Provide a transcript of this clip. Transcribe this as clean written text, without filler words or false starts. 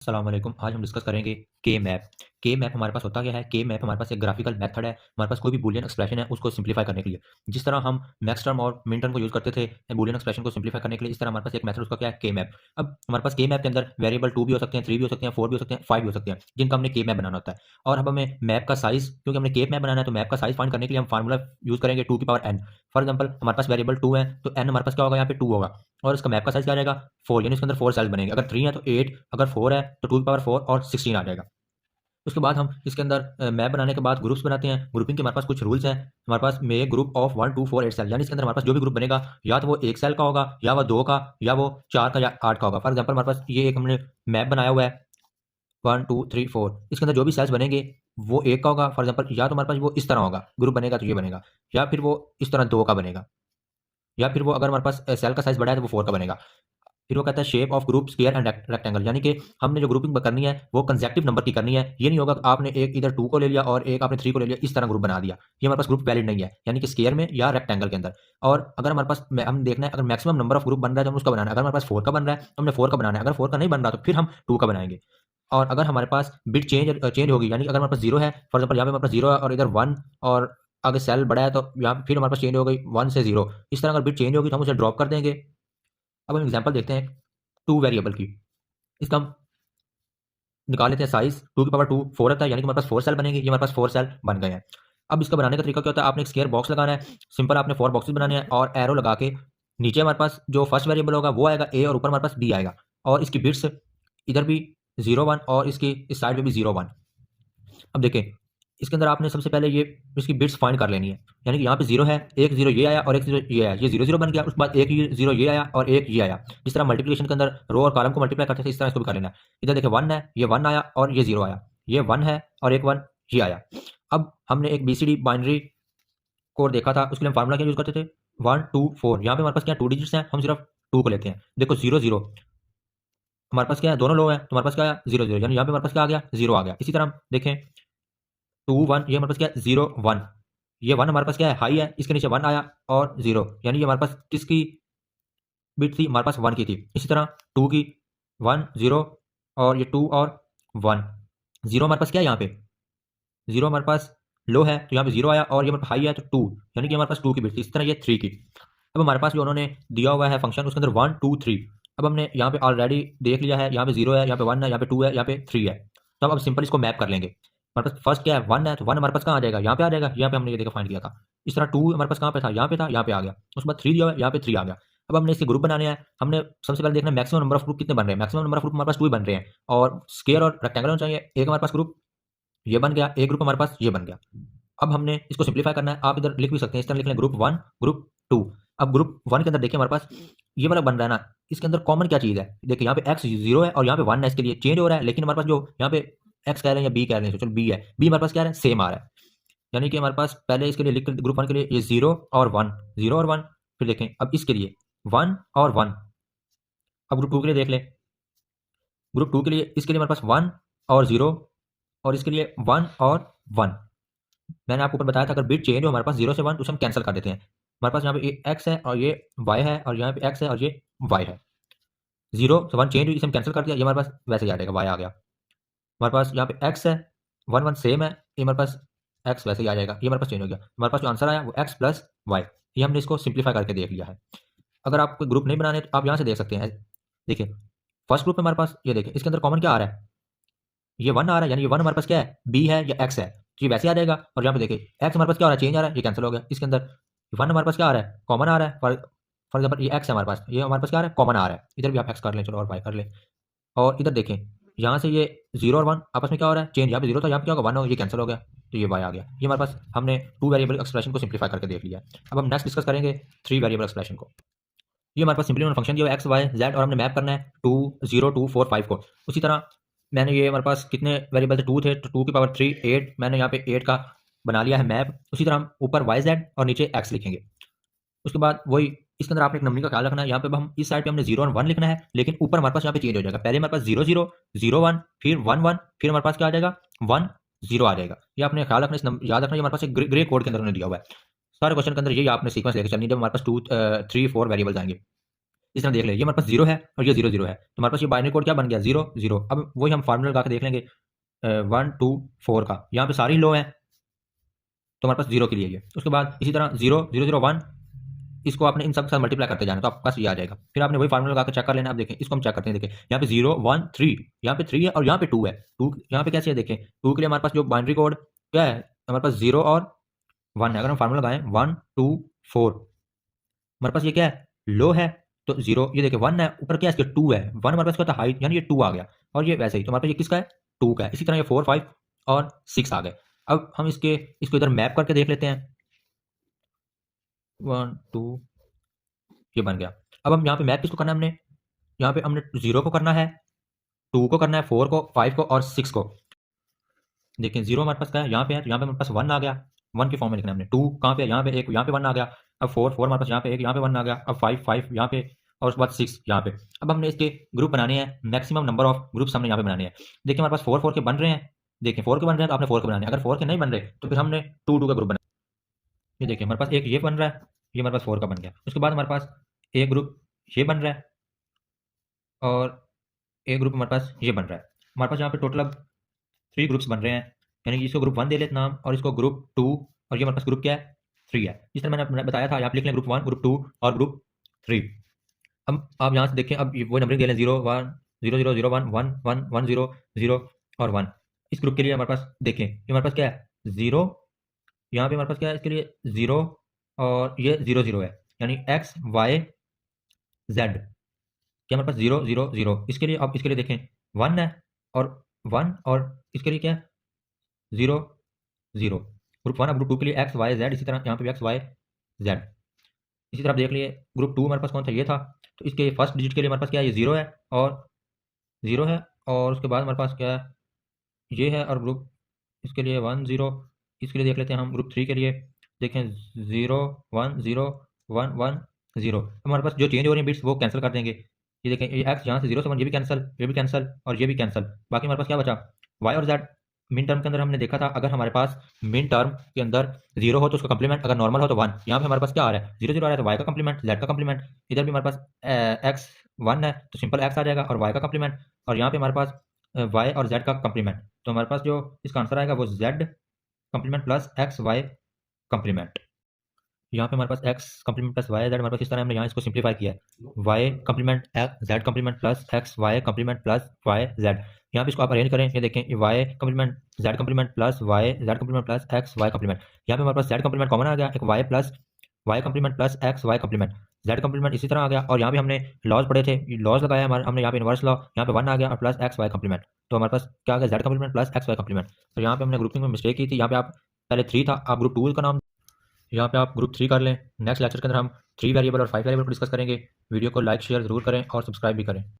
अस्सलाम वालेकुम। आज हम डिस्कस करेंगे के मैप। के मैप हमारे पास होता क्या है? के मैप हमारे पास एक ग्राफिकल मेथड है। हमारे पास कोई भी बूलियन एक्सप्रेशन है उसको सिंप्लीफाई करने के लिए। जिस तरह हम मैक्स टर्म और मिन टर्म को यूज़ करते थे बूलियन एक्सप्रेशन को सिंप्लीफाई करने के लिए, इस तरह हमारे पास एक मेथड उसका क्या है? के मैप। अब हमारे पास के मैप के अंदर वेरिएबल 2 भी हो सकते हैं, 3 भी हो सकते हैं, 4 भी हो सकते हैं, 5 भी हो सकते हैं, जिनका हमने के मैप बनाना होता है। और अब हमें मैप का साइज़, क्योंकि हमने के मैप बनाना है तो मैप का साइज़ फाइंड करने के लिए हम फार्मूला यूज़ करेंगे 2 की पावर n। फॉर एग्जांपल हमारे पास वेरिएबल 2 है तो n हमारे पास क्या होगा? यहाँ पे 2 होगा और इसका मैप का साइज़ क्या रहेगा? 4, यानी इसके अंदर 4 सेल्स बनेंगे। अगर 3 है तो 8, अगर 4 है तो 2 की पावर 4 और 16 आ जाएगा। उसके बाद हम इसके अंदर मैप बनाने के बाद ग्रुप्स बनाते हैं। ग्रुपिंग के हमारे पास कुछ रूल्स हैं। हमारे पास मेक ग्रुप ऑफ 1, 2, 4, 8 सेल, यानी इसके अंदर हमारे पास जो भी ग्रुप बनेगा या तो वो 1 सेल का होगा, या वो 2 का, या वो 4 का, या 8 का होगा। फॉर एग्जांपल हमारे पास ये एक हमने मैप बनाया हुआ है 1, 2, 3, 4। इसके अंदर जो भी सेल्स बनेंगे वो 1 का होगा। फॉर एग्जांपल या तो हमारे पास वो इस तरह होगा, ग्रुप बनेगा तो ये बनेगा, या फिर वो इस तरह 2 का बनेगा, या फिर वो अगर हमारे पास सेल का साइज़ बड़ा है तो वो 4 का बनेगा। फिर वो कहता है shape of group square and rectangle, यानी कि हमने जो ग्रुपिंग करनी है वो कंसेक्टिव नंबर की करनी है। ये नहीं होगा कि आपने एक इधर 2 को ले लिया और एक आपने 3 को ले लिया, इस तरह ग्रुप बना दिया। ये हमारे पास ग्रुप वैलिड नहीं है, यानी कि स्क्वायर में या रेक्टेंगल के अंदर। और अगर हमारे पास हम देखना है अगर मैक्सिमम नंबर ऑफ ग्रुप बन रहा है तो हम उसका बनाना है। अगर हमारे पास 4 का बन रहा है तो हमने 4 का बनाना है, अगर 4 का नहीं बन रहा तो फिर हम 2 का बनाएंगे। और अगर हमारे पास बिट चेंज होगी, यानी कि अगर हमारे पास 0 है, फॉर एग्जांपल यहाँ पे हमारे पास 0 है और इधर 1 और आगे सेल बड़ा है, तो यहाँ फिर हमारे पास चेंज हो गई 1 से 0। इस तरह अगर बिट चेंज होगी तो हम उसे ड्रॉप कर देंगे। अब हम एग्जांपल देखते हैं 2 वेरिएबल की। इसका हम निकाल लेते हैं साइज 2 की पावर 2 4 आता है, यानी कि हमारे पास 4 सेल बनेंगे। ये हमारे पास 4 सेल बन गए हैं। अब इसका बनाने का तरीका क्या होता है? आपने एक स्क्वायर बॉक्स लगाना है। सिंपल आपने 4 बॉक्सेस बनाने हैं और एरो लगा के नीचे हमारे पास जो फर्स्ट वेरिएबल होगा वो आएगा ए, और ऊपर हमारे पास बी आएगा। और इसकी बिट्स इधर भी 0 1 और इसकी इस साइड पे भी 0 1। अब देखें, इसके अंदर आपने सबसे पहले ये इसकी बिट्स फाइंड कर लेनी है। यानी कि यहाँ पे 0 है, एक 0 ये आया और एक 0 ये आया, ये 0 0 बन गया। उसके बाद एक 0 ये आया और एक ये आया। जिस तरह मल्टीप्लिकेशन के अंदर रो और कॉलम को मल्टीप्लाई करते थे, इस तरह इसको भी कर लेना है। इधर देखिए 1 है, ये 1 आया और ये 0 आया, ये 1 है और एक 1 ये आया। अब हमने एक बीसीडी बाइनरी कोड देखा था, उसके लिए हम फार्मूला क्या यूज करते थे? 1 2 4। यहाँ पे हमारे पास क्या 2 डिजिट्स हैं, हम सिर्फ 2 को लेते हैं। देखो 0 0 हमारे पास क्या है, दोनों लो है, तो हमारे पास क्या आया 0 0, यानी यहाँ पे हमारे पास क्या आ गया 0 आ गया। इसी तरह हम देखें 2 1, ये हमारे पास क्या है 0 1, ये 1 हमारे पास क्या है हाई है, इसके नीचे 1 आया और 0, यानी ये हमारे पास किसकी बिट थी? हमारे पास 1 की थी। इसी तरह 2 की 1 0 और ये 2 और 1। 0 हमारे पास क्या है यहाँ पे? 0 हमारे पास लो है तो यहाँ पे 0 आया और ये हमारे पास हाई है तो 2, यानी कि हमारे पास 2 की बिट थी। इस तरह ये 3 की। अब हमारे पास जो उन्होंने दिया हुआ है फंक्शन, उसके अंदर 1 2 3। अब हमने यहाँ पे ऑलरेडी देख लिया है, यहाँ पे 0 है, यहाँ पे 1 है, यहाँ पे 2 है, यहाँ पे 3 है। तो अब सिंपल इसको मैप कर लेंगे। हमारे पास फर्स्ट क्या है 1 है, तो 1 हमारे पास कहाँ आ जाएगा? यहाँ पे आ जाएगा। यहाँ पे हमने ये देखा फाइंड किया था। इस तरह 2 हमारे पास कहाँ पे था? यहाँ पे था, यहाँ पे आ गया। उसके बाद 3 दिया हुआ है, यहाँ पे 3 आ गया। अब हमने इसके ग्रुप बनाने हैं। हमने सबसे पहले देखना है मैक्सिमम नंबर ऑफ ग्रुप कितने बन रहे हैं। मैक्सिमम नंबर ऑफ ग्रुप हमारे पास 2 ही बन रहे हैं और स्क्वायर और रेक्टेंगल होना चाहिए। एक हमारे पास ग्रुप ये बन गया, एक ग्रुप हमारे पास ये बन गया। अब हमने इसको सिंप्लीफाई करना है। आप इधर लिख भी सकते हैं, इस तरह लिख लें ग्रुप 1 ग्रुप 2। अब ग्रुप 1 के अंदर देखिए हमारे पास ये वाला बन रहा है ना, इसके अंदर कॉमन क्या चीज़ है? देखिए यहाँ पे x 0 है और यहाँ पे 1 है, इसके लिए चेंज हो रहा है, लेकिन हमारे पास जो यहाँ पे x कह रहे हैं या b कह रहे हैं, चलो b है, b हमारे पास क्या है सेम आ रहा है। यानी कि हमारे पास पहले इसके लिए लिख ग्रुप 1 के लिए ये 0 और 1, 0 और 1। फिर देखें अब इसके लिए 1 और 1। अब ग्रुप 2 के लिए देख लें, ग्रुप 2 के लिए इसके लिए हमारे पास 1 और 0 और इसके लिए 1 और 1। मैंने आपको ऊपर बताया था अगर बिट चेंज हो हमारे पास 0 से 1 तो उसे हम कैंसिल कर देते हैं। हमारे पास यहाँ पे ये x है और ये y है और यहाँ पे x है और ये y है। 0 से 1 चेंज हुई, इसे हम कैंसिल कर दिया, ये हमारे पास वैसे ही आ जाएगा, y आ गया। हमारे पास यहाँ पे x है, 1 1 सेम है, ये हमारे पास x वैसे ही आ जाएगा, ये हमारे पास चेंज हो गया। हमारे पास जो आंसर आया वो x प्लस वाई। ये हमने इसको सिंप्लीफाई करके देख लिया है। अगर आप कोई ग्रुप नहीं बनाने तो आप यहाँ से देख सकते हैं। देखिए फर्स्ट ग्रुप में हमारे पास ये देखिए इसके अंदर कॉमन क्या आ रहा है? ये 1 आ रहा है, यानी ये 1 हमारे पास क्या है b है या x है, तो ये वैसे आ जाएगा। और यहाँ पे देखिए x हमारे पास क्या आ रहा है चेंज आ रहा है, ये कैंसिल हो गया। इसके अंदर 1 हमारे पास क्या आ रहा है कॉमन आ रहा है। फॉर एग्जाम्पल ये x है हमारे पास, ये हमारे पास क्या आ रहा है कॉमन आ रहा है। इधर भी आप x कर लें, चलो, और y कर लें। और इधर देखें यहाँ से ये 0 और 1 आपस में क्या हो रहा है चेंज, यहाँ पे 0 था, यहाँ पे क्या होगा 1 हो, ये कैंसिल हो गया, तो ये y आ गया। ये हमारे पास हमने 2 वेरिएबल एक्सप्रेशन को सिंप्लीफाई करके देख लिया। अब हम नेक्स्ट डिस्कस करेंगे 3 वेरिएबल एक्सप्रेशन को। ये हमारे पास सिंपली उन्होंने फंक्शन दिया हुआ है एक्स वाई जेड और हमने मैप करना है 2 0 2 4 5 को। उसी तरह मैंने ये हमारे पास कितने वेरिएबल थे 2 थे, तो 2 की पावर 3 8, मैंने यहाँ पे 8 का बना लिया है मैप। उसी तरह हम ऊपर वाई जेड और नीचे एक्स लिखेंगे। उसके बाद वही इसके अंदर आपने एक नंबरिंग का ख्याल रखना है। यहाँ पे हम इस साइड पे हमने 0 और 1 लिखना है, लेकिन ऊपर हमारे पास यहाँ पे चेंज हो जाएगा। पहले हमारे पास 0 0 0 1, फिर 1 1, फिर हमारे पास क्या आ जाएगा 1 0 आ जाएगा। ये आपने ख्याल रखना, याद रखना, ये हमारे पास एक ग्रे कोड के अंदर उन्होंने दिया हुआ है। सारे क्वेश्चन के अंदर यही आपने सीक्वेंस लेकर चलनी, जब हमारे पास 2 3 4 वेरिएबल्स आएंगे। इस तरह देख ले, ये हमारे पास 0 है और ये 0 0 है, तो हमारे पास ये बाइनरी कोड क्या बन गया 0 0। अब वही हम फार्मूला लगा के देख लेंगे 1 2 4 का, यहाँ पे सारी लो हैं तो हमारे पास 0 के लिए ये। उसके बाद इसी तरह 0 0 0 1, इसको आपने इन सब के साथ मल्टीप्लाई करते जाना तो आपके पास ये आ जाएगा। फिर आपने वही फार्मूला लगा के चेक कर लेना। अब देखें इसको हम चेक करते हैं, देखें यहाँ पे 0 1 3, यहाँ पे 3 है और यहाँ पे 2 है। 2 यहाँ पे कैसे है, देखें 2 के लिए हमारे पास जो बाइनरी कोड क्या है, हमारे पास 0 और 1 है। अगर हम फार्मूला लगाएं 1 2 4, हमारे पास ये क्या है, लो है तो 0, ये देखिए 1 है, ऊपर क्या है इसके 2 है, 1 हमारे पास क्या था हाइट, यानी ये 2 आ गया। और ये वैसे ही तो हमारे पास ये किसका है, 2 का है। इसी तरह ये 4 5 और 6 आ गए। अब हम इसको इधर मैप करके देख लेते हैं, 1 2, ये बन गया। अब हम यहाँ पे मैप किसको करना है, हमने यहाँ पे हमने 0 को करना है, 2 को करना है, 4 को, 5 को और 6 को। देखिए 0 हमारे पास क्या है, यहाँ पे है, तो यहाँ पे हमारे पास 1 आ गया, 1 के फॉर्म में लिखना है हमने। 2 कहाँ पे है, यहाँ पे एक, यहाँ पे 1 आ गया। अब 4 4 हमारे पास यहाँ पे एक, यहाँ पे 1 आ गया। अब 5 5 यहाँ पे और उसके बाद 6 यहाँ पे। अब हमने इसके ग्रुप बनाने हैं, मैक्सिमम नंबर ऑफ ग्रुप्स हमने यहाँ पे बनाने हैं। देखिए हमारे पास 4 4 के बन रहे हैं, देखिए 4 के बन रहे हैं तो आपने 4 के बनाने हैं। अगर 4 के नहीं बन रहे तो फिर हमने 2 2 का ग्रुप बनाना। ये देखिए हमारे पास एक ये बन रहा है, ये हमारे पास 4 का बन गया। उसके बाद हमारे पास एक ग्रुप ये बन रहा है और एक ग्रुप हमारे पास ये बन रहा है। हमारे पास यहाँ पे टोटल अब 3 ग्रुप्स बन रहे हैं, यानी कि इसको ग्रुप 1 दे लेते नाम और इसको ग्रुप 2, और ये हमारे पास ग्रुप क्या है, 3 है। इस तरह मैंने बताया था, आप लिख लें ग्रुप 1 ग्रुप 2 और ग्रुप 3। अब आप यहाँ से देखें, अब वो नंबरिंग दे लें 0 1 0 0 0 1 1 1 1 0 0 और 1। इस ग्रुप के लिए हमारे पास देखें ये हमारे पास क्या है 0, यहाँ पे हमारे पास क्या है, इसके लिए 0 और ये 0 0 है, यानी एक्स वाई जेड, क्या हमारे पास 0 0 0। इसके लिए अब इसके लिए देखें 1 है और 1, और इसके लिए क्या है 0 0। ग्रुप 1 अब ग्रुप 2 के लिए एक्स वाई जेड, इसी तरह यहाँ पे भी एक्स वाई जेड। इसी तरह आप देख लिए ग्रुप 2 हमारे पास कौन था, ये था, तो इसके फर्स्ट डिजिट के लिए हमारे पास क्या है, ये 0 है और 0 है, और उसके बाद हमारे पास क्या है, ये है। और ग्रुप इसके लिए 1 0, इसके लिए देख लेते हैं हम ग्रुप 3 के लिए, देखें 0 1 0 1 1 0। हमारे पास जो चेंज हो रही है बिट्स वो कैंसिल कर देंगे। ये देखें ये एक्स यहाँ से 0 से 1, ये भी कैंसिल, ये भी कैंसिल और ये भी कैंसिल। बाकी हमारे पास क्या बचा, वाई और जेड। मिन टर्म के अंदर हमने देखा था, अगर हमारे पास मिन टर्म के अंदर 0 हो तो उसका कंप्लीमेंट, अगर नॉर्मल हो तो 1। यहाँ पे हमारे पास क्या आ रहा है 0 0 आ रहा है तो वाई का कंप्लीमेंट जेड का कंप्लीमेंट। इधर भी हमारे पास एक्स 1 है तो सिंपल एक्स आ जाएगा और वाई का कंप्लीमेंट, और यहाँ पे हमारे पास वाई और जेड का कंप्लीमेंट। तो हमारे पास जो इसका आंसर आएगा वो Z complement plus x Y complement. यहाँ पे हमारे पास X complement plus Y Z, हमारे पास इस तरह हमने यहाँ इसको सिंप्लीफाई किया है, y complement z complement plus x Y complement plus Y z. यहाँ पे इसको आप अरेंज करें, ये देखें ये y complement z complement plus Y z complement plus x Y complement. यहाँ पे हमारे पास जेड कंप्लीमेंट कॉमन आ गया, एक y plus y complement plus x Y complement, z complement इसी तरह आ गया। और यहाँ पे हमने लॉज पढ़े थे, लॉज लगाया हमारे, हमने यहाँ पे इनवर्स लॉ, यहाँ पे 1 आ गया और प्लस एक्स वाई कंप्लीमेंट। तो हमारे पास क्या आ गया z complement plus x Y complement. तो यहाँ पे हमने ग्रुपिंग में मिस्टेक की थी, यहाँ पे आप पहले 3 था, आप ग्रुप 2 का नाम यहाँ पे आप ग्रुप 3 कर लें। नेक्स्ट लेक्चर के अंदर हम 3 वेरिएबल और 5 वेरिएबल को डिस्कस करेंगे। वीडियो को लाइक शेयर ज़रूर करें और सब्सक्राइब भी करें।